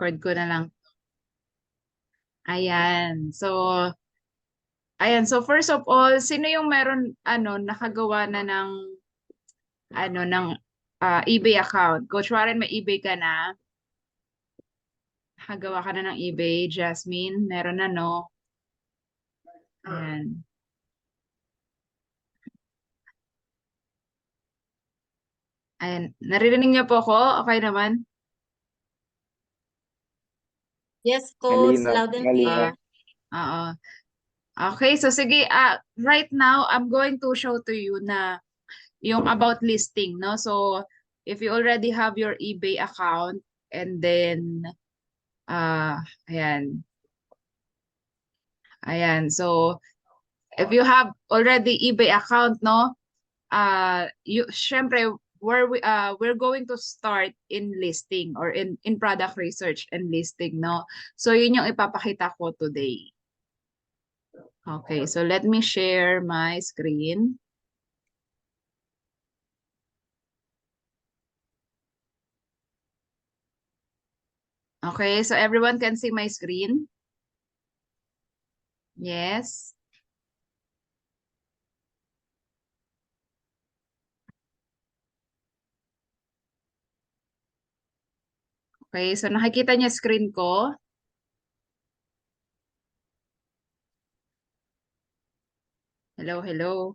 Record ko na lang. Ayan. So first of all, sino yung meron nakagawa na ng eBay account? Coach Warren, may eBay ka na? Nakagawa ka na ng eBay, Jasmine? Meron na, no? Ayan. Ayan. Naririnig niyo po ako? Okay naman? Yes, Coach. Malinaw, Loud and malinaw. clear. Oo. Okay, so sige, right now, I'm going to show to you na yung about listing, no? So, if you already have your eBay account, and then, ayan. Ayan, so, if you have already eBay account, no? Syempre, we're going to start in listing or in product research and listing, no? So, yun yung ipapakita ko today. Okay, so let me share my screen. Okay, so everyone can see my screen? Yes. Okay, so nakikita niyo screen ko? Hello, hello.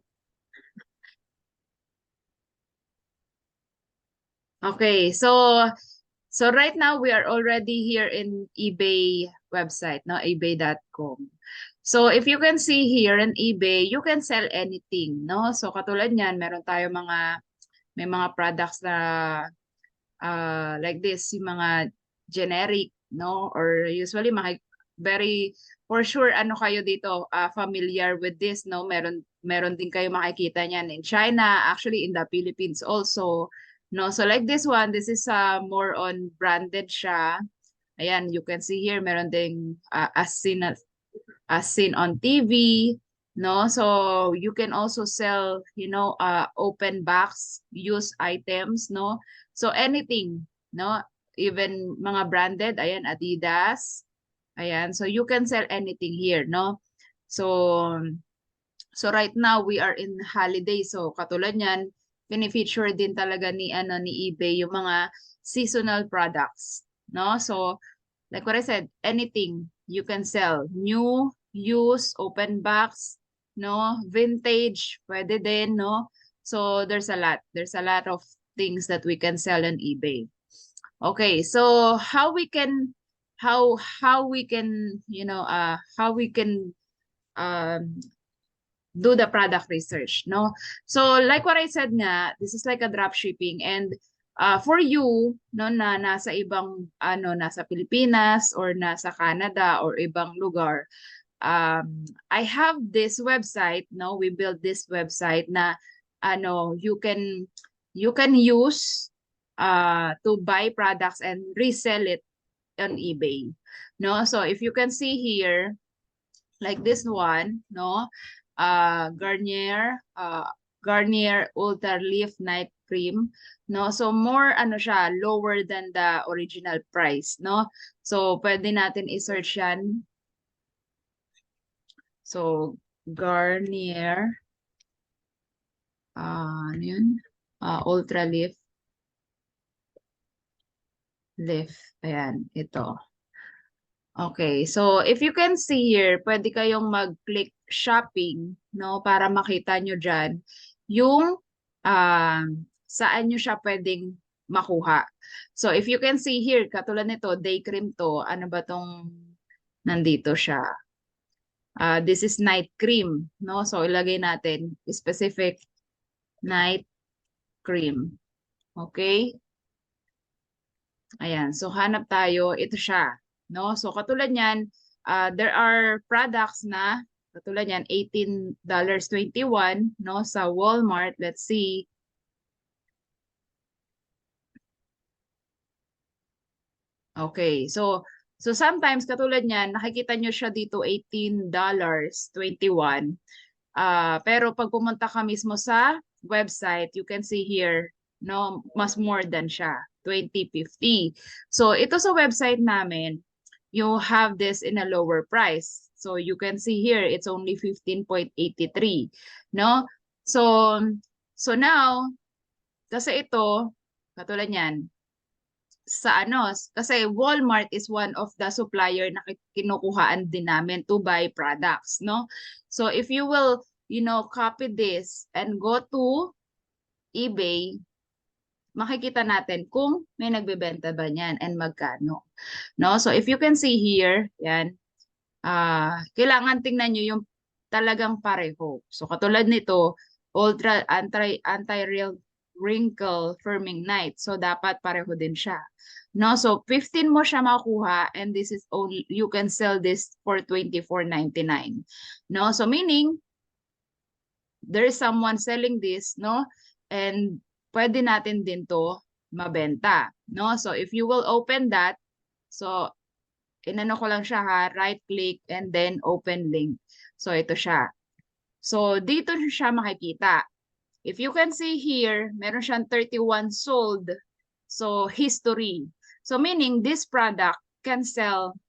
Okay, so right now we are already here in eBay website, no? ebay.com. So if you can see here in eBay, you can sell anything, no? So katulad niyan, meron tayo may mga products na like this, yung mga generic, no? Or usually very for sure kayo dito familiar with this, no? Meron din kayo makikita niyan in China, actually in the Philippines also, no? So like this one, this is more on branded siya. Ayan, you can see here meron ding as seen on TV, no? So you can also sell, open box used items, no? So anything, no? Even mga branded, ayan, Adidas. Ayan, so you can sell anything here, no? So right now we are in holiday. So katulad niyan, fini-feature din talaga ni eBay yung mga seasonal products, no? So like what I said, anything you can sell. New, used, open box, no? Vintage, pwede din, no? So there's a lot. There's a lot of things that we can sell on eBay. Okay, so how we can um do the product research, no? So like what I said nga, this is like a drop shipping, and for you no na nasa ibang nasa Pilipinas or nasa Canada or ibang lugar, I have this website, no? We built this website na you can use to buy products and resell it on eBay, no? So if you can see here, like this one, no? Garnier Ultra Leaf Night Cream, no? So more siya, lower than the original price, no? So pwede natin i-search yan. So Garnier ano yun? Ultra Leaf ayan, ito. Okay, so if you can see here, pwede kayong mag-click shopping, no, para makita nyo dyan yung saan nyo siya pwedeng makuha. So if you can see here, katulad nito, day cream to, ano ba tong nandito siya? This is night cream, no? So ilagay natin specific night cream. Okay? Ayan, so hanap tayo, ito siya, no? So katulad niyan, there are products na katulad niyan $18.21, no, sa Walmart. Let's see. Okay, so sometimes katulad niyan, nakikita nyo siya dito $18.21. Pero pag pumunta ka mismo sa website, you can see here, no, mas more than siya. 20.50. So ito sa website namin, you have this in a lower price. So you can see here, it's only 15.83, no? So now, kasi ito, katulad yan, sa ano, kasi Walmart is one of the supplier na kinukuhaan din namin to buy products, no? So if you will, copy this and go to eBay, makikita natin kung may nagbebenta ba niyan and magkano, no? So if you can see here, yan, kailangan tingnan nyo yung talagang pareho. So katulad nito, ultra anti-real wrinkle firming night. So dapat pareho din siya. No, so 15 mo siya makuha and this is only you can sell this for 24.99. No, so meaning there is someone selling this, no? And pwede natin din to mabenta, no? So if you will open that, so inano ko lang siya ha, right click and then open link. So ito siya. So dito siya makikita. If you can see here, meron siyang 31 sold. So history. So meaning this product can sell,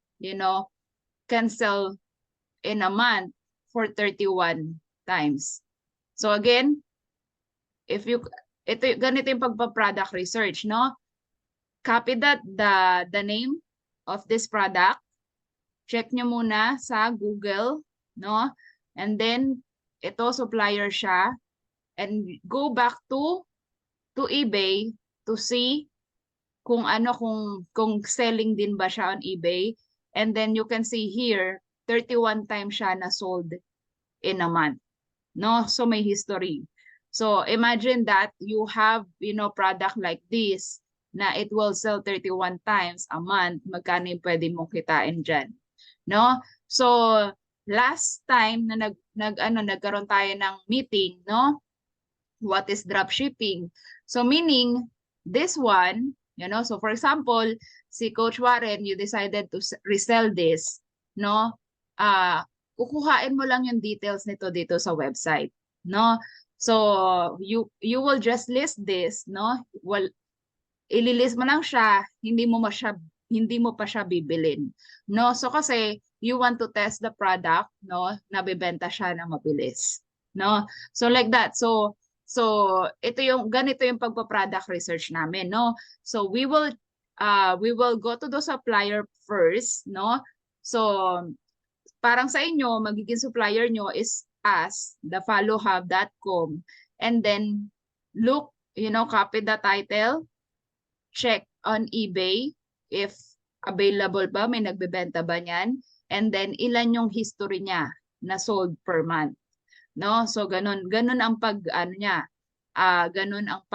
can sell in a month for 31 times. So again, ganito yung pagpa-product research, no? Copy the name of this product. Check nyo muna sa Google, no? And then, ito, supplier siya. And go back to eBay to see kung selling din ba siya on eBay. And then you can see here, 31 times siya na sold in a month. No? So may history. So imagine that you have, product like this na it will sell 31 times a month. Magkano yung pwede mong kitain dyan? No? So last time na nagkaroon tayo ng meeting, no? What is dropshipping? So meaning this one, so for example, si Coach Warren, you decided to resell this, no? Kukuhain mo lang yung details nito dito sa website, no? So you will just list this, no? Well, ililist mo lang siya, hindi mo pa siya bibilin, no? So kasi you want to test the product, no? Nabebenta siya na mabilis, no? So like that. So ganito yung pagpa-product research namin, no? So we will go to the supplier first, no? So parang sa inyo, magiging supplier nyo is us, thefollowhub.com, and then look, copy the title, check on eBay if available ba, may nagbebenta ba niyan, and then ilan yung history niya na sold per month. No? So ganun ang ganun ang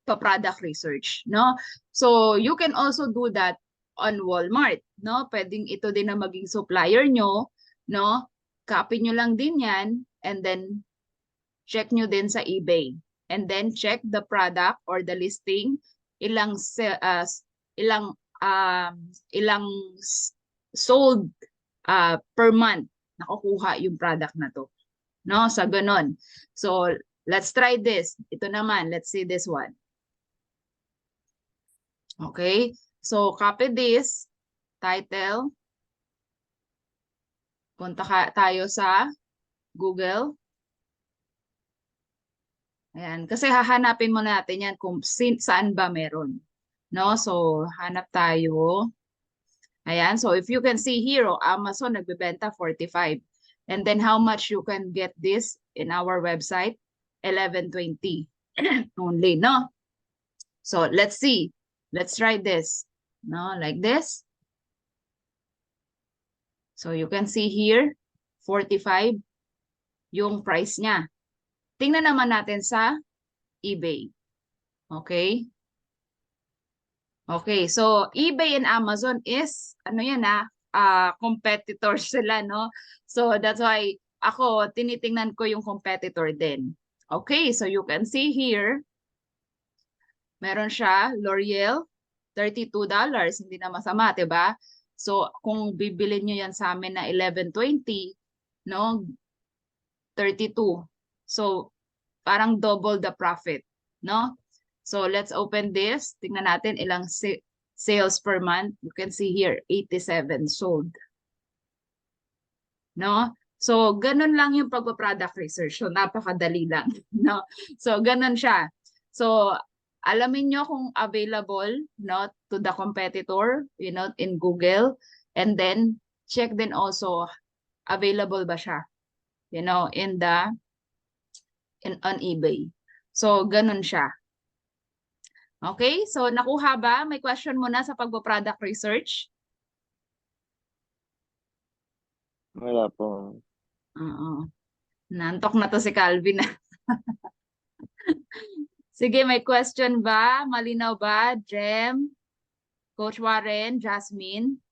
pa-product research, no? So you can also do that on Walmart, no? Pwedeng ito din na maging supplier nyo, no? Copy nyo lang din yan and then check nyo din sa eBay. And then check the product or the listing, ilang sold per month nakukuha yung product na to. No, sa ganon. So, let's try this. Ito naman, let's see this one. Okay, so copy this title. Punta tayo sa Google. Ayan, kasi hahanapin mo natin yan kung saan ba meron. No, so hanap tayo. Ayan, so if you can see here, Amazon nagbebenta 45. And then how much you can get this in our website? 11.20 only, no? So let's see. Let's try this. No, like this. So you can see here, 45 yung price niya. Tingnan naman natin sa eBay. Okay? Okay, so eBay and Amazon is, competitors sila, no? So that's why ako, tinitingnan ko yung competitor din. Okay, so you can see here, meron siya, L'Oreal, $32. Hindi na masama, diba? So kung bibilin nyo yan sa amin na 11.20, no? 32. So parang double the profit, no? So let's open this. Tingnan natin ilang sales per month. You can see here, 87 sold. No? So, ganun lang yung pagpa-product research. So, napakadali lang. No? So, ganun siya. So, alamin nyo kung available, no, to the competitor, in Google. And then, check din also, available ba siya, on eBay. So, ganun siya. Okay? So, nakuha ba? May question mo na sa pagpa-product research? Wala po. Oo. Nantok na to si Calvin. Sige, may question ba? Malinaw ba? Jem, Coach Warren, Jasmine?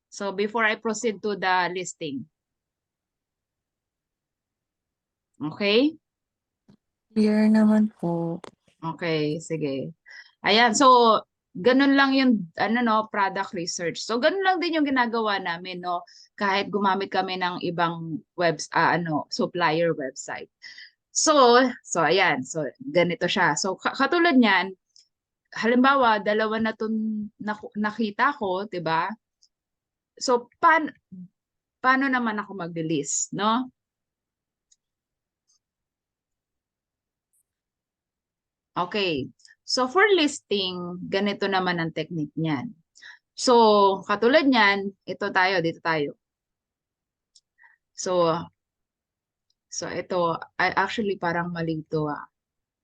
So, before I proceed to the listing. Okay? Clear naman po. Okay, sige. Ayan, so ganun lang yung product research. So ganun lang din yung ginagawa namin, no, kahit gumamit kami ng ibang supplier website. So ayan, so ganito siya. So katulad niyan, halimbawa dalawa na 'tong nakita ko, 'di ba? So paano naman ako mag-list, no? Okay. So for listing, ganito naman ang technique niyan. So katulad niyan, dito tayo. So ito, actually parang mali ito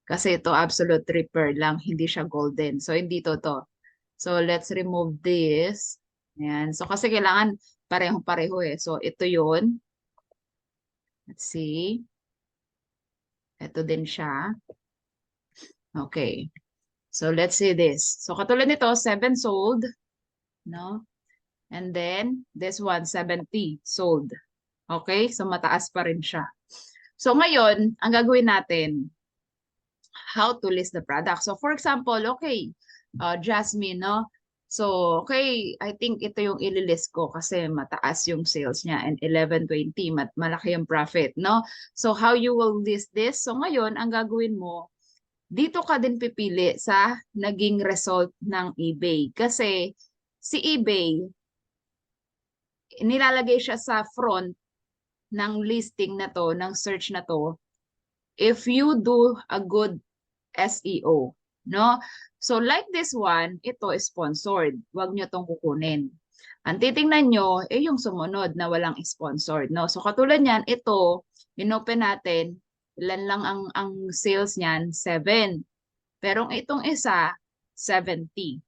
Kasi ito absolute repair lang, hindi siya golden. So hindi to. So let's remove this. Ayan. So kasi kailangan parehong-pareho eh. So ito yun. Let's see. Ito din siya. Okay. So let's see this. So katulad nito, 7 sold, no? And then this one 70 sold. Okay? So mataas pa rin siya. So ngayon, ang gagawin natin, how to list the product. So for example, okay, Jasmine, no? So, okay, I think ito yung ililist ko kasi mataas yung sales niya and 11.20, malaki yung profit, no? So how you will list this? So ngayon, ang gagawin mo, dito ka din pipili sa naging result ng eBay. Kasi si eBay, nilalagay siya sa front ng listing na to, ng search na to, if you do a good SEO, no? So like this one, ito is sponsored. Huwag nyo tong kukunin. Ang titingnan nyo, yung sumunod na walang sponsored, no? So katulad niyan, ito, inopen natin, ilan lang ang sales niyan? 7. Pero itong isa, 70,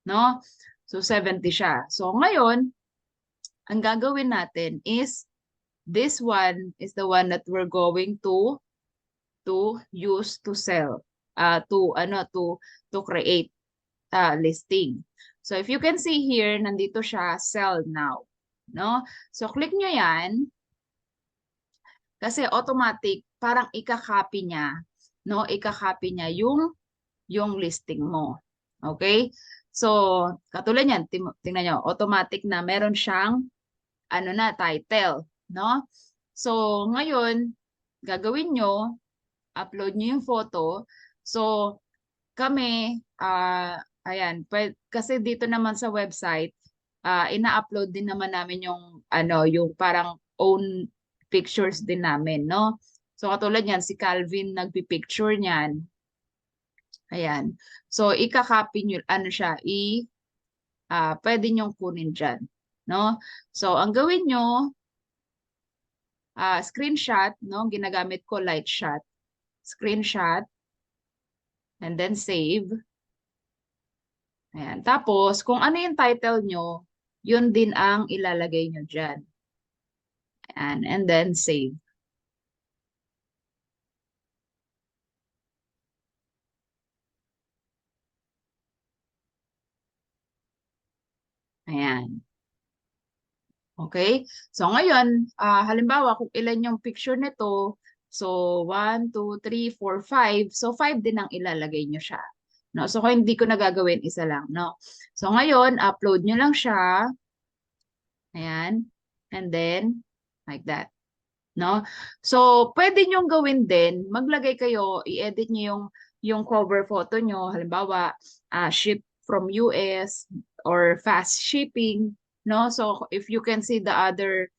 no? So 70 siya. So ngayon, ang gagawin natin is, this one is the one that we're going to use to sell, to create listing. So if you can see here, nandito siya, sell now, no? So click nyo yan kasi automatic parang ika-copy niya, no? Ika-copy niya yung listing mo. Okay? So katulad niyan, tingnan nyo, automatic na meron siyang title, no? So ngayon, gagawin nyo, upload nyo yung photo. So, kami, ayan, kasi dito naman sa website, ina-upload din naman namin yung parang own pictures din namin, no? So, katulad yan, si Calvin nagpi-picture niyan. Ayan. So, ika-copy nyo, pwede nyong kunin dyan, no? So, ang gawin nyo, screenshot, no? Ginagamit ko light shot. Screenshot, and then save. Ayan. Tapos, kung ano yung title nyo, yun din ang ilalagay nyo dyan. Ayan. And then save. Ayan. Okay? So, ngayon, halimbawa, kung ilan yung picture nito, so 1, 2, 3, 4, 5. So, 5 din ang ilalagay nyo siya. No? So, kung hindi ko nagagawin, isa lang. No? So, ngayon, upload nyo lang siya. Ayan. And then, like that. No? So, pwede nyong gawin din, maglagay kayo, i-edit nyo yung yung cover photo nyo, halimbawa, ship from US or fast shipping, no? So if you can see the other,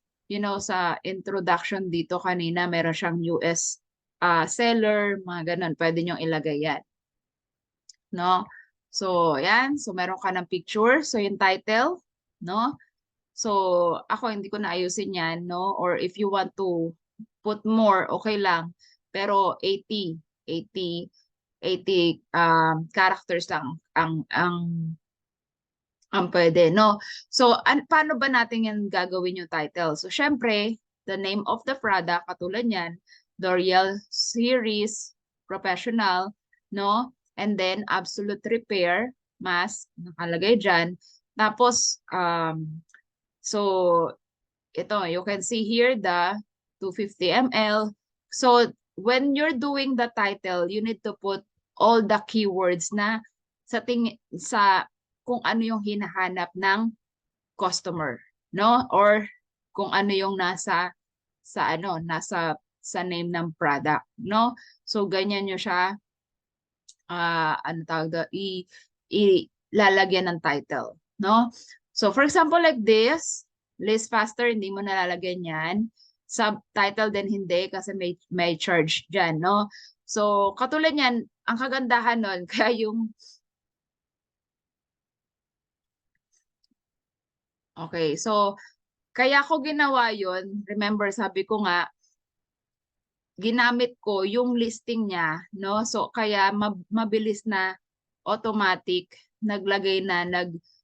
sa introduction dito kanina, meron siyang US seller, mga ganun, pwede nyong ilagay yan, no? So, yan. So, meron ka ng picture. So, yung title, no? So, ako hindi ko naayusin yan, no? Or if you want to put more, okay lang. Pero 80 characters lang ang pwede, no? So, paano ba natin yan gagawin yung title? So, syempre, the name of the product, katulad yan, L'Oreal Series Professional, no? And then, Absolute Repair Mask, nakalagay dyan. Tapos, so, ito, you can see here the 250 ml. So, when you're doing the title, you need to put all the keywords na sa kung ano yung hinahanap ng customer, no? Or kung ano yung nasa name ng product, no? So ganyan nyo siya lalagyan ng title, no? So for example like this, list faster, hindi mo nalalagyan yan. Subtitle din hindi kasi may charge dyan, no? So katulad yan, ang kagandahan nun, kaya yung okay, so kaya ko ginawa yon. Remember, sabi ko nga, ginamit ko yung listing niya, no? So kaya mabilis na automatic naglagay na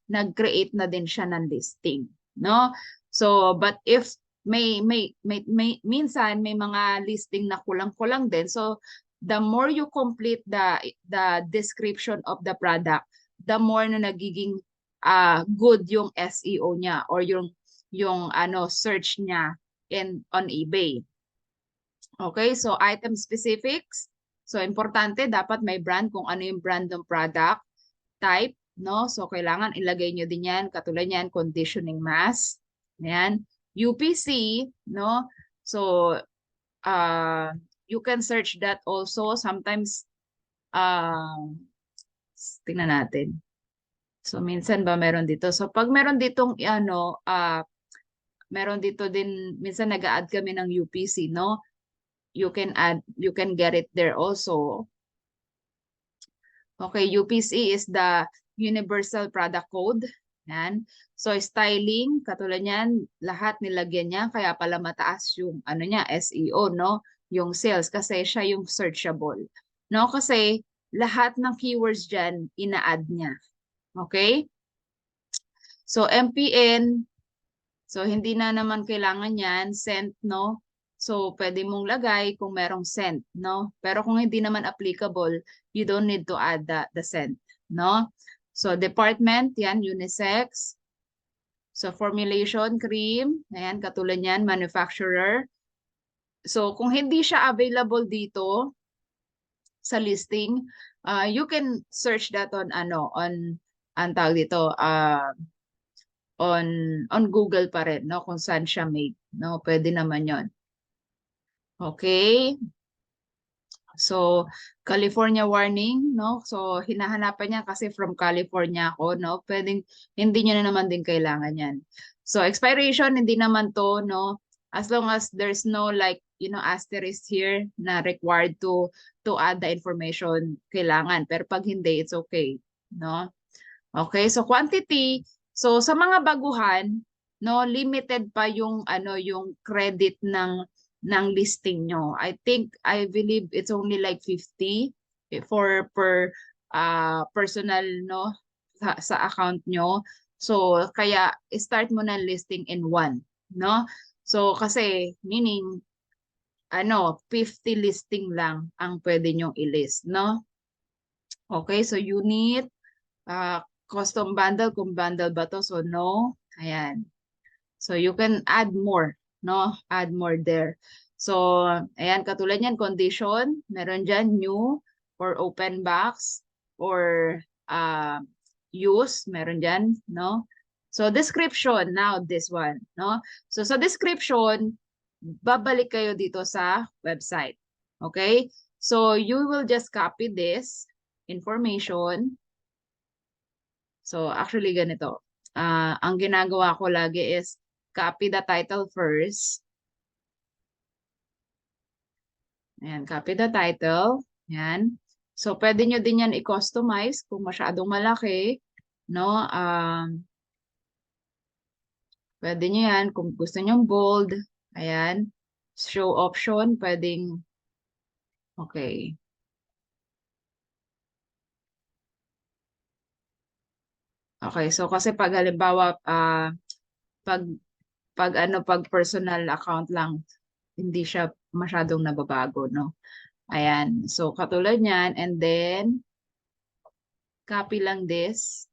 nag-create na din siya ng listing, no? So but if minsan may mga listing na kulang-kulang din. So the more you complete the description of the product, the more na nagiging good yung SEO niya or yung search niya on eBay. Okay, so item specifics. So importante dapat may brand kung ano yung brand ng product type, no? So kailangan ilagay nyo din yan, katulad yan, conditioning mask. Ayan. UPC, no? So you can search that also. Sometimes tingnan natin. So minsan ba meron dito? So pag meron ditong meron dito din, minsan nag-a-add kami ng UPC, no? You can get it there also. Okay, UPC is the Universal Product Code. Yan. So styling, katulad niyan, lahat nilagyan niya, kaya pala mataas yung niya, SEO, no? Yung sales kasi siya yung searchable. No, kasi lahat ng keywords diyan ina-add niya. Okay? So MPN, so hindi na naman kailangan yan, sent, no? So pwede mong lagay kung merong sent, no? Pero kung hindi naman applicable, you don't need to add the sent, no? So department, yan, unisex. So formulation, cream, ayan, katulad yan, manufacturer. So kung hindi siya available dito sa listing, you can search that on ang tawag dito, on Google pa rin, no? Kung saan siya made, no? Pwede naman yon. Okay. So, California warning, no? So, hinahanapan niya kasi from California ako, no? Pwedeng, hindi niya na naman din kailangan yan. So, expiration, hindi naman to, no? As long as there's no like, asterisk here na required to add the information, kailangan. Pero pag hindi, it's okay, no? Okay, so quantity, so sa mga baguhan, no, limited pa yung yung credit ng listing nyo. I believe it's only like 50 per personal, no, sa account nyo. So kaya start mo ng listing in one, no? So kasi meaning 50 listing lang ang pwede nyong i-list, no? Okay, so unit, custom bundle, kung bundle ba to, so no. Ayan. So you can add more, no? Add more there. So, ayan, katulad yan, condition, meron dyan new or open box or use, meron dyan, no? So description, now this one, no? So sa description, babalik kayo dito sa website. Okay? So you will just copy this information. So actually ganito. Ang ginagawa ko lagi is copy the title first. Ayan, copy the title. Ayan. So pwede nyo din yan i-customize kung masyadong malaki. No? Pwede nyo yan kung gusto nyo bold. Ayan. Show option, pwedeng okay. Okay, so kasi pag halimbawa pag pag personal account lang hindi siya masyadong nababago, no? Ayan. So katulad niyan and then copy lang this.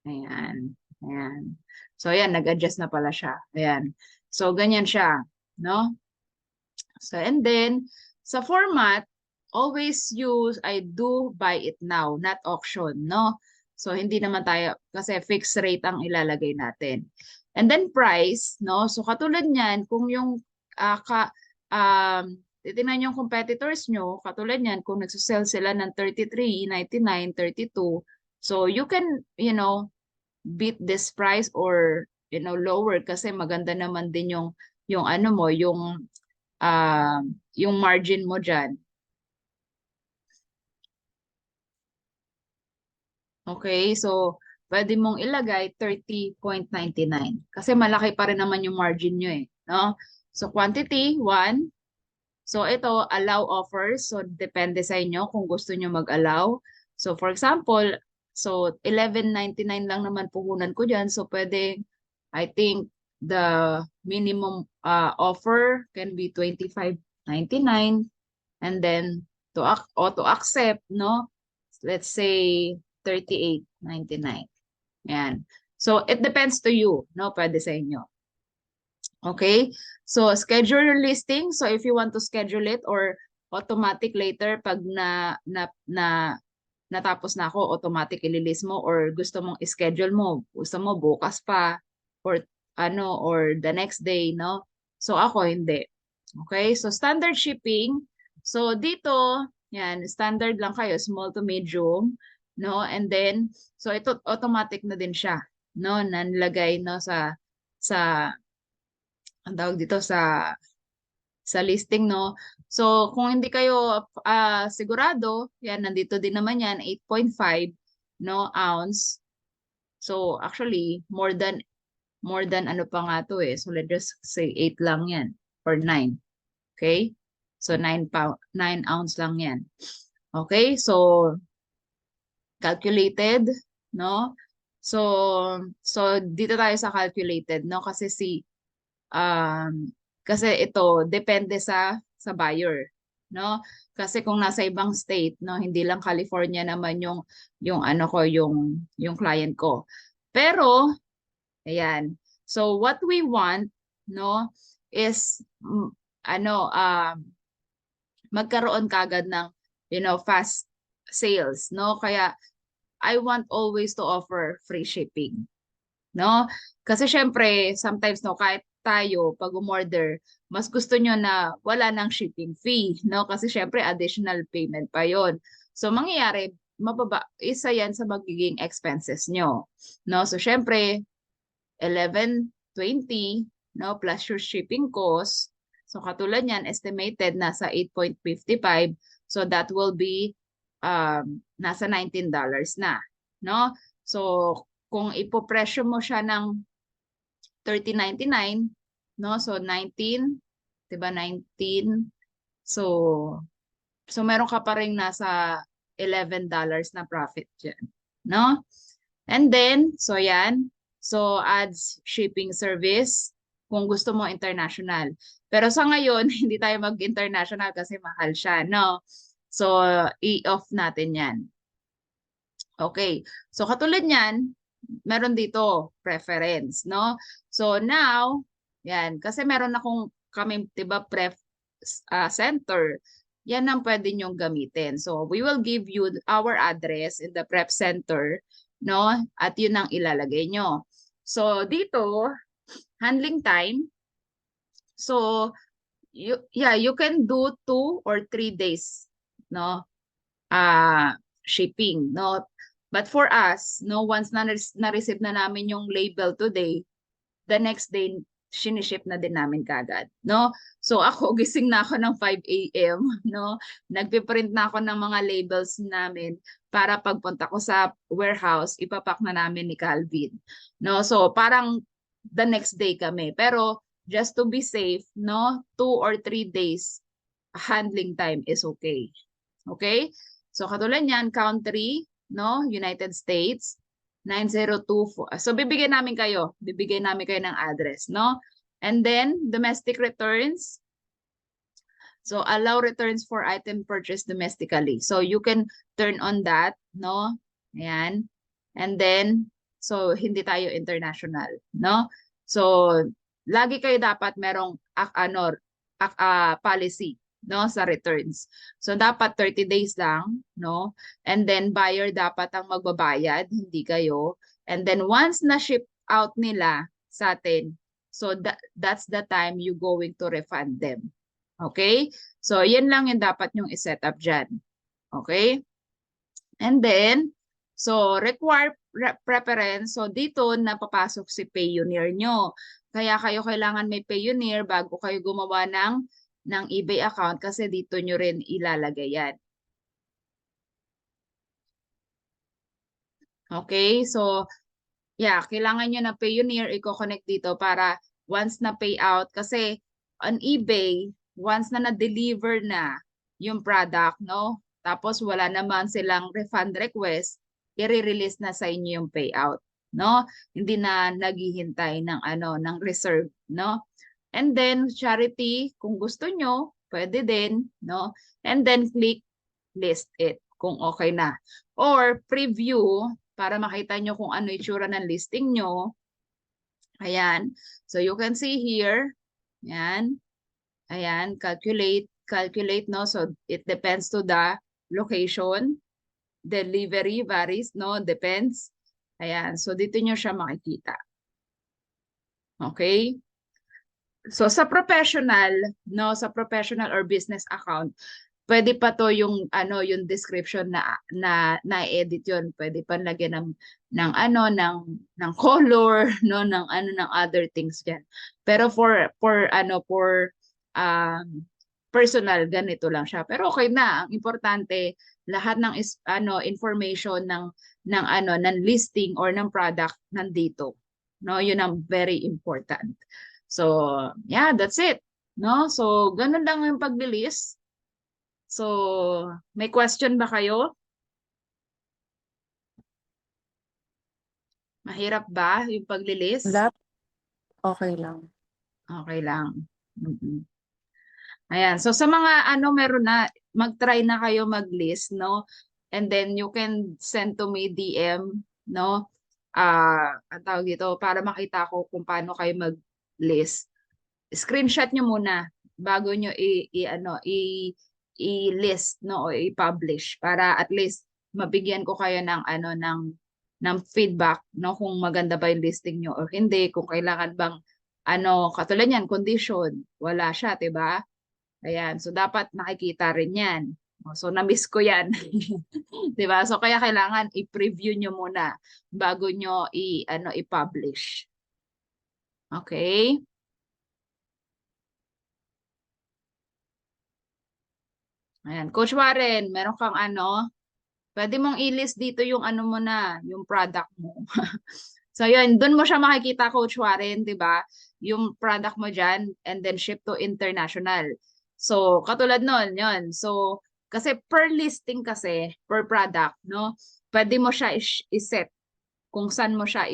Ayan. Ayan. So ayan, nag-adjust na pala siya. Ayan. So ganyan siya, no? So and then sa format always use I do buy it now, not auction, no? So hindi naman tayo kasi fixed rate ang ilalagay natin. And then price, no? So katulad niyan, kung yung titingnan yung competitors nyo, katulad niyan, kung nagsusell sila ng 33, 99, 32, so you can, beat this price or, lower kasi maganda naman din yung ano mo, yung margin mo dyan. Okay, so pwede mong ilagay 30.99 kasi malaki pa rin naman yung margin nyo eh, no? So quantity 1. So ito allow offers, so depende sa inyo kung gusto nyo mag-allow. So for example, so 11.99 lang naman puhunan ko diyan. So pwede, I think the minimum offer can be 25.99 and then to auto accept, no? Let's say 38.99. Yan. So, it depends to you, no? Pwede sa inyo. Okay? So, schedule your listing. So, if you want to schedule it or automatic later, pag natapos na ako, automatic ililist mo or gusto mong i-schedule mo, gusto mo bukas pa or or the next day, no? So, ako hindi. Okay? So, standard shipping. So, dito, yan, standard lang kayo, small to medium, no? And then, so ito automatic na din siya, no? Nanlagay no sa ang tawag dito sa listing, no? So, kung hindi kayo sigurado, yan nandito din naman yan 8.5 no ounce. So, actually more than ano pa nga to eh. So, let's just say 8 lang yan or 9. Okay? So 9 ounce lang yan. Okay? So calculated, no? So dito tayo sa calculated, no? Kasi kasi ito depende sa buyer, no? Kasi kung nasa ibang state, no, hindi lang California naman yung yung client ko. Pero ayan. So what we want, no, is magkaroon kagad ng fast sales, no? Kaya I want always to offer free shipping, no? Kasi syempre sometimes no kahit tayo pag umorder mas gusto nyo na wala nang shipping fee, no? Kasi syempre additional payment pa yon. So mangyayari mababa isa yan sa magiging expenses nyo, no? So syempre 11.20, no, plus your shipping cost. So katulad niyan estimated nasa 8.55. So that will be nasa $19 na, no? So kung ipopresyo mo siya ng 30.99, no? So 19, 'di ba 19? So meron ka pa ring nasa $11 na profit diyan, no? And then so yan. So adds shipping service kung gusto mo international. Pero sa ngayon hindi tayo mag-international kasi mahal siya, no? So i-off natin 'yan. Okay. So katulad niyan, meron dito preference, no? So now, yan kasi meron kami 'di ba center. Yan ang pwede nyong gamitin. So we will give you our address in the prep center, no? At yun ang ilalagay nyo. So dito, handling time, So, you can do 2 or 3 days, no? Shipping, no? But for us, no, once na-receive na namin yung label today, the next day, siniship na din namin kagad, no? So ako, gising na ako ng 5 a.m., no? Nagpiprint na ako ng mga labels namin para pagpunta ko sa warehouse, ipapak na namin ni Calvin, no? So parang the next day kami. Pero just to be safe, no? 2 or 3 days handling time is okay. Okay? So katulad niyan, country, no? United States, 9024. So bibigyan namin kayo ng address, no? And then domestic returns. So allow returns for item purchased domestically. So you can turn on that, no? Ayan. And then so hindi tayo international, no? So lagi kayo dapat merong policy, no, sa returns. So dapat 30 days lang, no? And then buyer dapat ang magbabayad, hindi kayo. And then once na ship out nila sa atin, so that's the time you going to refund them. Okay? So yan lang yung dapat nyong i-set up dyan. Okay? And then so require preference. So dito napapasok si Payoneer nyo. Kaya kayo kailangan may Payoneer bago kayo gumawa ng eBay account kasi dito nyo rin ilalagay yan. Okay, so yeah, kailangan nyo na Payoneer i-connect dito para once na payout kasi on eBay, once na na-deliver na yung product, no? Tapos wala naman silang refund request, i-release na sa inyo yung payout, no? Hindi na naghihintay ng ng reserve, no? And then charity, kung gusto nyo, pwede din, no? And then click list it kung okay na. Or preview para makita nyo kung ano itsura ng listing nyo. Ayan. So you can see here. Ayan. Ayan. Calculate, no? So it depends to the location. Delivery varies, no? Depends. Ayan. So dito nyo siya makikita. Okay? So sa professional, no, sa professional or business account, pwede pa to yung yung description na edit yon. Pwede pa lagyan ng color, no, ng other things diyan. Pero for personal ganito lang siya. Pero okay na, ang importante lahat ng information ng listing or ng product nandito. No, yun ang very important. So, yeah, that's it. No? So, ganun lang yung paglilis. So, may question ba kayo? Mahirap ba yung paglilis? Okay lang. Okay lang. Mm-mm. Ayan. So, sa mga meron na, mag-try na kayo mag-list, no? And then, you can send to me DM, no? Ang tawag dito, para makita ko kung paano kayo mag-list. Screenshot nyo muna bago nyo i-list, no, o i-publish para at least mabigyan ko kayo ng ng feedback, no, kung maganda ba yung listing nyo or hindi, kung kailangan bang katulad yan, condition, wala siya, 'di ba? Ayan, so dapat nakikita rin yan. So na-miss ko yan. 'Di ba? So kaya kailangan i-preview nyo muna bago nyo i-publish. Okay? Ayan, Coach Warren, meron kang pwede mong i-list dito yung mo na, yung product mo. So yun, doon mo siya makikita, Coach Warren, 'di ba? Yung product mo diyan and then ship to international. So katulad noon, yun. So kasi per listing kasi, per product, no? Pwede mo siya i-set kung saan mo siya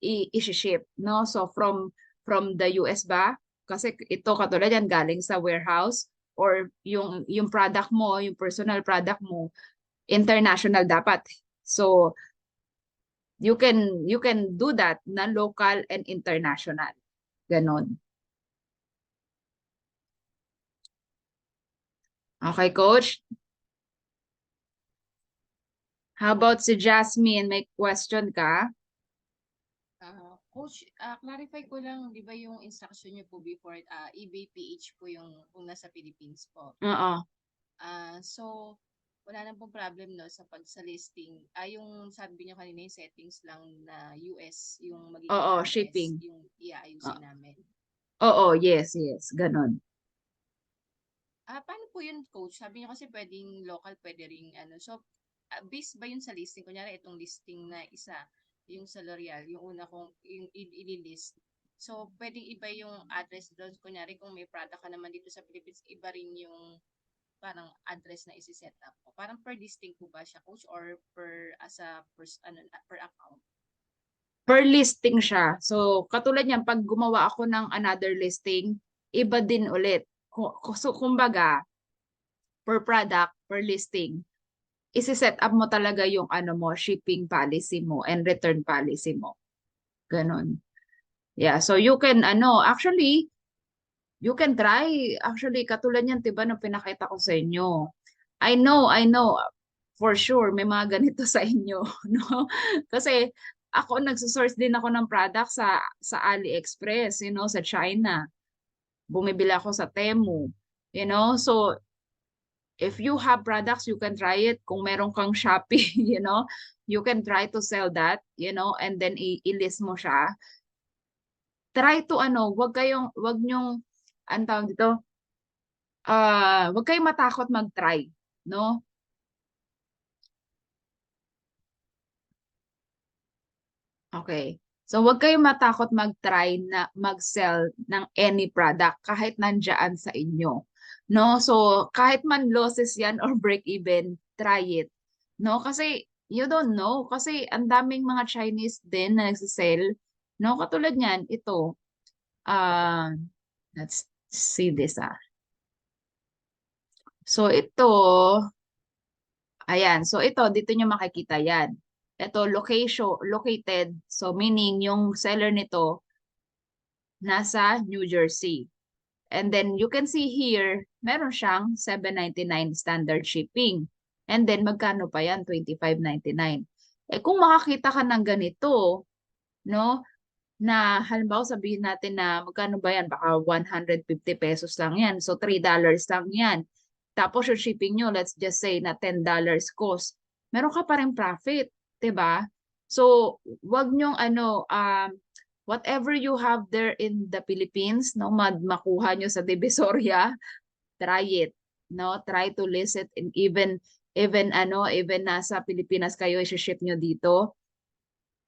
i-ship, no? So from the US ba? Kasi ito katulad yan galing sa warehouse or yung product mo, yung personal product mo, international dapat. So you can do that na local and international. Ganon. Okay, Coach? How about si Jasmine? May question ka? Coach, clarify ko lang, di ba yung instruction niyo po before, eBay PH po yung kung nasa Philippines po. Oo. So, wala na pong problem no sa listing. Yung sabi niyo kanina yung settings lang na US, yung magiging Oo, address, shipping. yung iaayusin namin. Oo, yes, ganon. Paano po yun, Coach? Sabi niyo kasi pwedeng local, pwede ring ano. So, based ba yun sa listing? Kunyari, itong listing na isa, yung sa L'Oreal, yung una kong yung i-list. So, pwedeng iba yung address doon. Kunyari, kung may product ka naman dito sa Philippines, iba rin yung parang address na isi-set up ko. Parang per listing po ba siya, Coach? Or per, per account? Per listing siya. So, katulad niyan, pag gumawa ako ng another listing, iba din ulit. So, kumbaga, per product, per listing, isi-set up mo talaga yung shipping policy mo and return policy mo. Ganon. Yeah, so you can actually you can try katulad niyan 'di ba nung pinakita ko sa inyo. I know for sure may mga ganito sa inyo, no? Kasi ako nagso-source din ako ng product sa AliExpress, sa China. Bumibili ako sa Temu, So if you have products, you can try it. Kung meron kang Shopee, you can try to sell that, and then i-list mo siya. Try to wag nyong, ang tawag dito, wag kayong matakot mag-try, no? Okay. So wag kayong matakot mag-try na mag-sell ng any product kahit nandiyan sa inyo. No? So kahit man losses 'yan or break even, try it. No? Kasi you don't know kasi ang daming mga Chinese din na nagsisell. No? Katulad niyan, ito. Let's see this. So ito, ayan. So ito, dito nyo makikita yan. Ito, located. So meaning yung seller nito nasa New Jersey. And then you can see here, meron siyang $7.99 standard shipping. And then magkano pa yan? $25.99. Eh kung makakita ka ng ganito, no, na halimbawa sabihin natin na magkano ba yan? Baka 150 pesos lang yan. So $3 lang yan. Tapos yung shipping nyo, let's just say na $10 cost. Meron ka pa rin profit, 'di ba? So, wag nyong whatever you have there in the Philippines, no, makuha nyo sa Divisoria, try it, no? Try to list it and even nasa Pilipinas kayo i-ship nyo dito.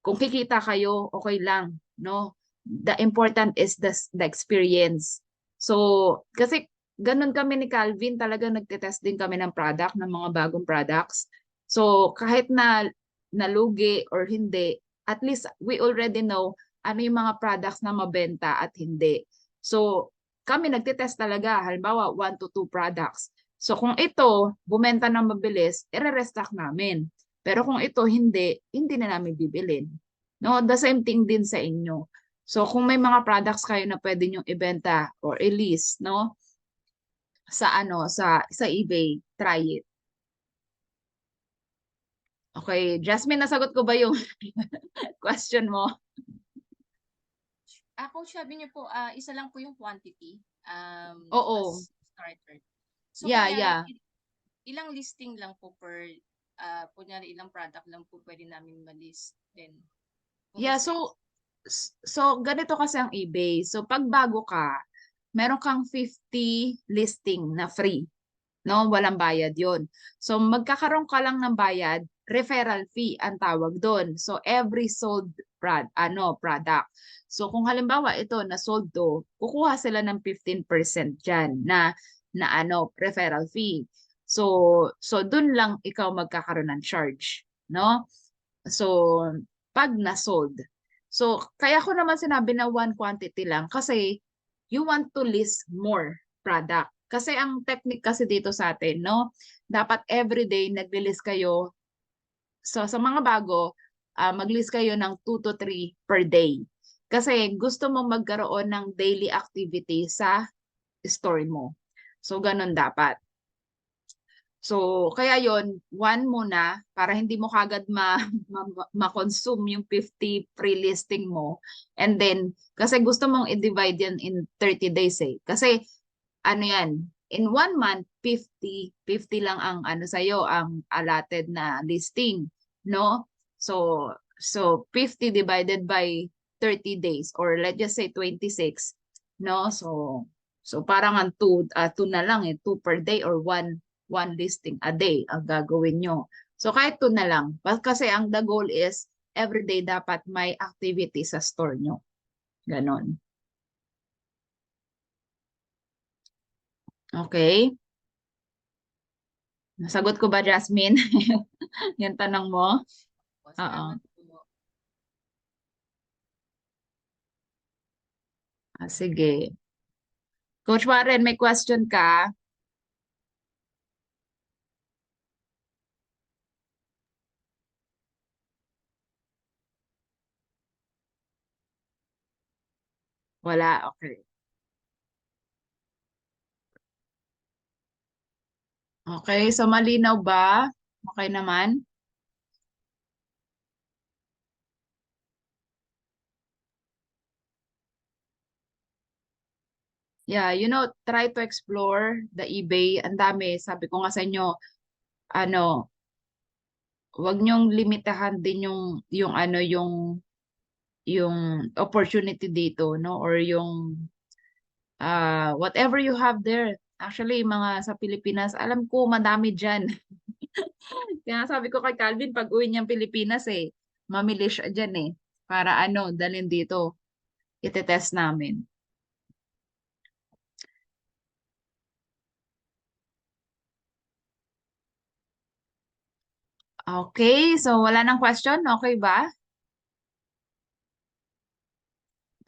Kung kikita kayo, okay lang, no? The important is the experience. So, kasi ganun kami ni Calvin, talaga nagtitest din kami ng product, ng mga bagong products. So, kahit na nalugi or hindi, at least we already know ano yung mga products na mabenta at hindi. So, kami nagtitest talaga, halimbawa 1 to 2 products. So, kung ito, bumenta ng mabilis, i-restock namin. Pero kung ito hindi na namin bibilin. No, the same thing din sa inyo. So kung may mga products kayo na pwede niyo ibenta or i-list, no? Sa eBay, try it. Okay, Jasmine, nasagot ko ba yung question mo? Coach, sabi niyo po, isa lang po yung quantity Oo. as starter. So, Yeah, kunyari, yeah. ilang listing lang po per, kunyari ilang product lang po pwede namin ma-list then. Yeah, so ganito kasi ang eBay. So pag bago ka, meron kang 50 listing na free. No, walang bayad 'yon. So magkakaroon ka lang ng bayad, referral fee ang tawag doon. So every sold product. So kung halimbawa ito na sold to, kukuha sila ng 15% diyan na referral fee. So doon lang ikaw magkakaroon ng charge, no? So pag na-sold. So kaya ko naman sinabi na one quantity lang kasi you want to list more product. Kasi ang technique kasi dito sa atin, no? Dapat everyday nagli-list kayo. So sa mga bago, mag-list kayo ng 2 to 3 per day. Kasi gusto mong magkaroon ng daily activity sa store mo. So ganun dapat. So, kaya yon one muna para hindi mo kagad ma-consume yung 50 pre-listing mo. And then, kasi gusto mong i-divide yan in 30 days eh. Kasi, ano yan, in 1 month, 50 lang ang ano sa'yo, ang allotted na listing, no? So 50 divided by 30 days or let's just say 26, no? So parang ang two na lang eh, two per day or one listing a day ang gagawin nyo. So kahit two na lang. Kasi ang the goal is everyday dapat may activity sa store nyo. Ganon. Okay? Nasagot ko ba, Jasmine? Yung tanong mo? Po, Oo. salamat po. Sige. Coach Warren, may question ka? Wala, okay. Okay, so malinaw ba? Okay naman? Yeah, try to explore the eBay. Ang dami, sabi ko nga sa inyo, ano, wag niyong limitahan din yung ano yung opportunity dito, no? Or yung whatever you have there. Actually, mga sa Pilipinas, alam ko madami diyan. Kaya sabi ko kay Calvin, pag uwi niyang Pilipinas mamili siya diyan para ano, dalhin dito. Itetest namin. Okay, so wala nang question? Okay ba?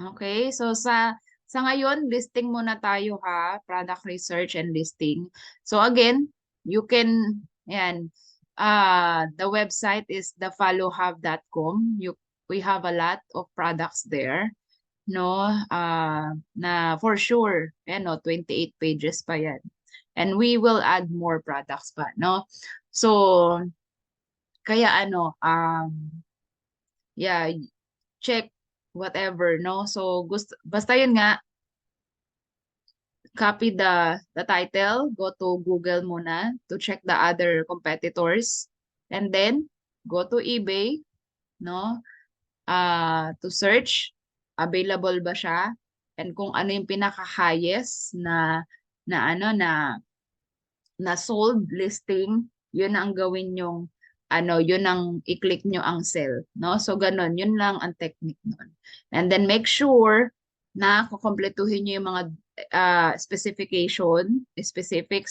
Okay, so sa ngayon, listing muna tayo ha, product research and listing. So again, you can, yan, the website is thefollowhub.com. We have a lot of products there, no? Na for sure, 28 pages pa yan. And we will add more products pa, no? So, kaya yeah, check whatever, no? So, basta yun nga, copy the title, go to Google muna to check the other competitors, and then go to eBay, no? To search, available ba siya? And kung ano yung pinaka-highest na sold listing, yun ang gawin yung yun ang i-click nyo ang sell, no? So ganun, yun lang ang technique nun. And then make sure na kukumpletuhin nyo yung mga specifics,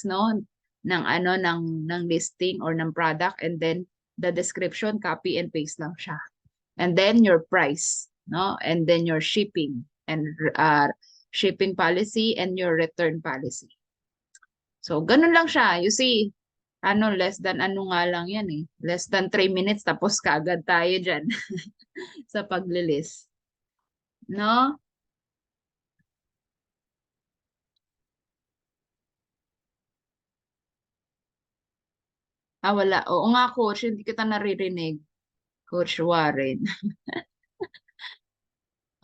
no, ng listing or ng product, and then the description, copy and paste lang siya. And then your price, no? And then your shipping and shipping policy and your return policy. So, ganun lang siya. You see, less than nga lang yan eh. Less than 3 minutes tapos kaagad tayo dyan sa paglilis. No? Wala. Oo nga, coach. Hindi kita naririnig. Coach Warren.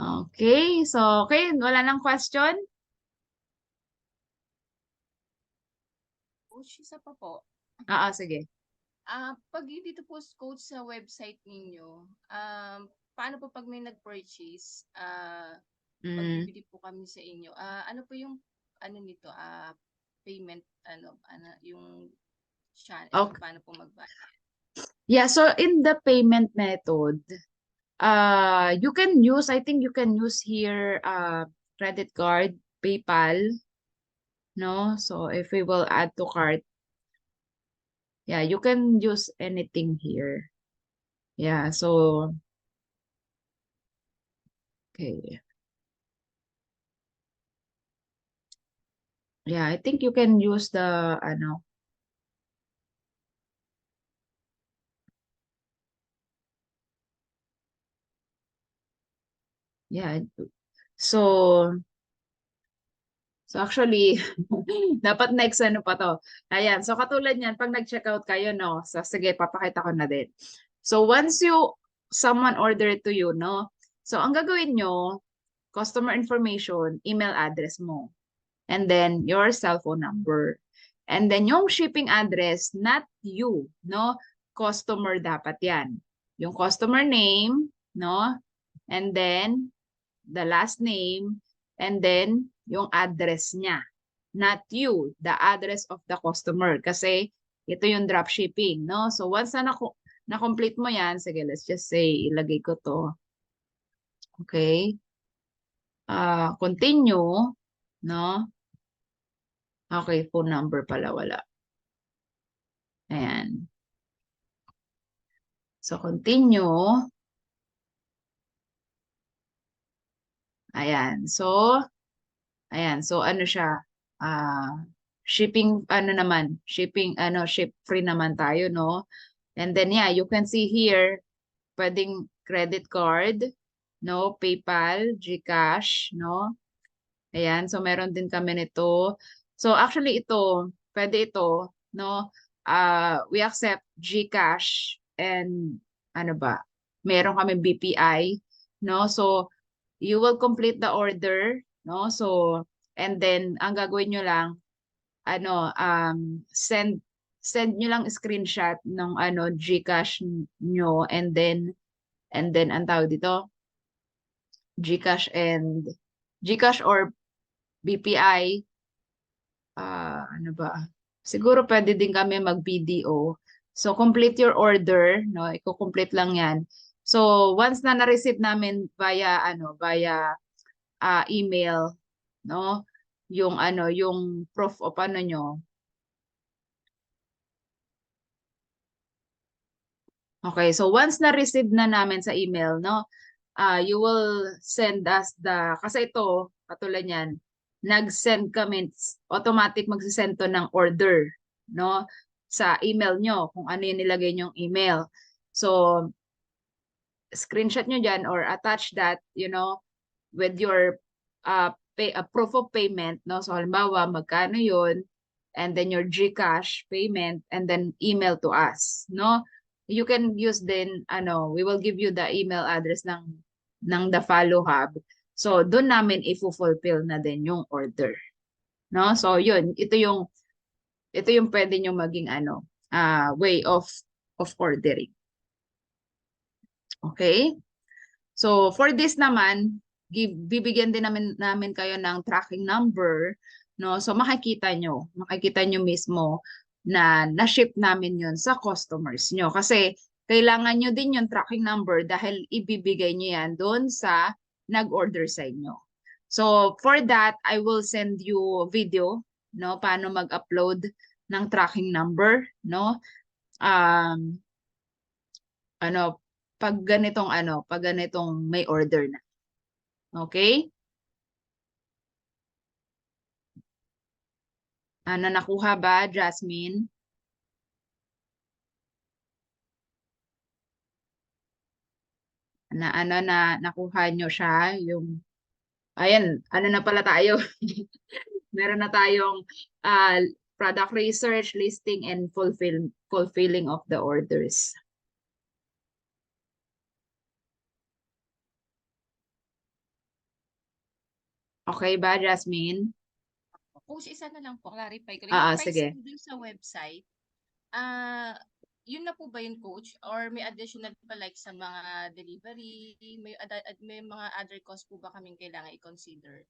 Okay. So, okay. Wala nang question? Coach, isa pa po. Sige. Pag dito po coach sa website ninyo, paano po pag may nag-purchase, pag Mm. bibili po kami sa inyo, ano po yung ano nito, payment, yung channel, Okay. paano po magbayad? Yeah, so in the payment method, you can use, I think you can use here, credit card, PayPal, no? So if we will add to cart, yeah, you can use anything here. Yeah, so, okay. Yeah, I think you can use the, yeah. So, So actually, dapat next ano pa to. Ayan, so katulad niyan, pag nag-checkout kayo, no? So sige, papakita ko na din. So once someone order to you, no? So ang gagawin nyo, customer information, email address mo. And then your cell phone number. And then yung shipping address, not you, no? Customer dapat yan. Yung customer name, no? And then the last name, and then yung address niya. Not you, the address of the customer. Kasi ito yung drop shipping, no? So once na-complete mo yan, sige, let's just say, ilagay ko to. Okay. Continue, no? Okay, phone number pala wala. Ayan. So continue. Ayan. So ano siya? Shipping ano naman, ship free naman tayo, no? And then yeah, you can see here pwedeng credit card, no, PayPal, GCash, no? Ayan, so meron din kami nito. So actually pwede ito, no? We accept GCash and ano ba? Meron kami BPI, no? So you will complete the order, no? So and then ang gagawin nyo lang send nyo lang screenshot ng GCash nyo and then ang tawag dito GCash or BPI ano ba? Siguro pwede din kami mag-BDO. So complete your order, no? Iko-complete lang 'yan. So once na na-receive namin via email, no? Yung proof of nyo. Okay, so once na-receive na namin sa email, no? You will send us kasi ito, katulad niyan, nag-send kami, automatic magsisend to ng order, no? Sa email nyo, kung ano yung nilagay nyong email. So, screenshot nyo dyan or attach that, with your proof of payment, no? So, halimbawa, magkano yun, and then your GCash payment, and then email to us, no? You can use din, we will give you the email address ng the Follow Hub. So, doon namin i-fulfill na din yung order. No? So, yun. Ito yung pwede nyo maging way of ordering. Okay? So, for this naman, bibigyan din namin kayo ng tracking number. No? So, makikita nyo mismo na na-ship namin yun sa customers nyo. Kasi, kailangan nyo din yung tracking number dahil ibibigay nyo yan doon sa nag-order sa inyo. So, for that, I will send you video, no? Paano mag-upload ng tracking number, no? Pag ganitong may order na. Okay? Nakuha ba, Jasmine? Nakuha nyo siya yung ayan, na pala tayo. Meron na tayong product research, listing, and fulfilling of the orders. Okay ba, Jasmine? Coach, isa na lang po, clarify ko lang. Yung Sige. pricing dun sa website, yun na po ba yun, Coach? Or may additional pa like sa mga delivery, may mga other cost po ba kaming kailangan i-consider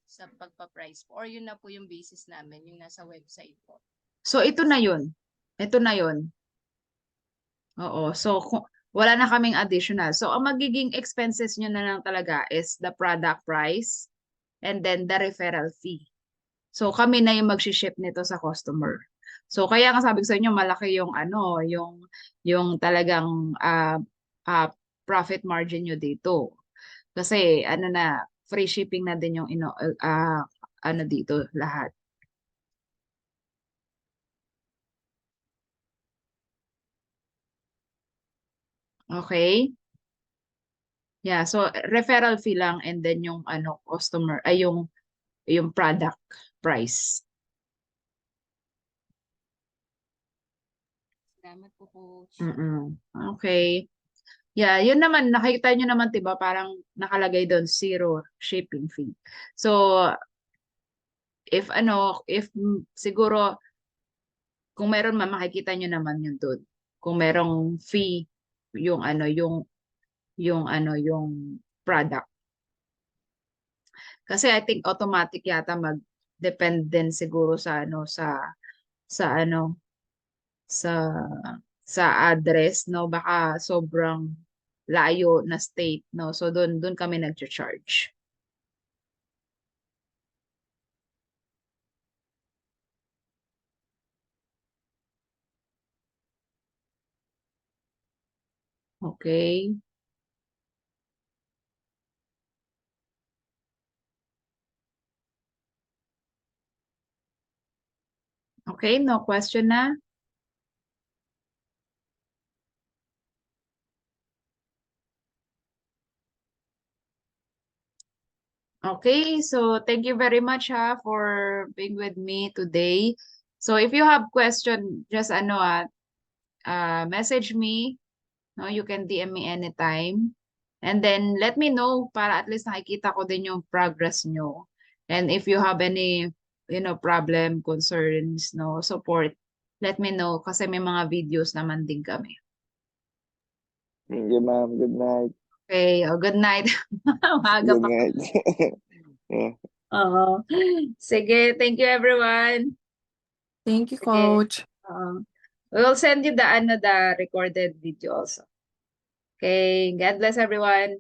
sa pagpa-price po? Or yun na po yung basis namin, yung nasa website po? So, ito na yun. Ito na yun. Oo. So, wala na kaming additional. So, ang magiging expenses nyo na lang talaga is the product price and then the referral fee. So, kami na yung mag-ship nito sa customer. So, kaya nga sabi ko sa inyo, malaki yung yung talagang profit margin nyo dito. Kasi, free shipping na din yung dito lahat. Okay? Yeah, so referral fee lang and then yung customer ay yung yung product price. Salamat po, Coach. Okay. Yeah, yun naman, nakikita nyo naman, 'di ba, parang nakalagay doon, 0 shipping fee. So, siguro, kung meron man, makikita nyo naman yun doon. Kung merong fee, yung product. Kasi I think automatic yata mag-depend din siguro sa ano, sa sa address, no? Baka sobrang layo na state, no? So doon kami nag-charge. Okay. Okay, no question na? Okay, so thank you very much for being with me today. So if you have question, just message me, no? You can DM me anytime. And then let me know para at least nakikita ko din yung progress nyo. And if you have any, problem, concerns, no, support, let me know kasi may mga videos naman din kami. Thank you, ma'am. Good night. Okay, good night. Umaga Good pa. night. Yeah. Oo. Sige, thank you everyone. Thank you, Sige. Coach. We'll send you the recorded video also. Okay, God bless everyone.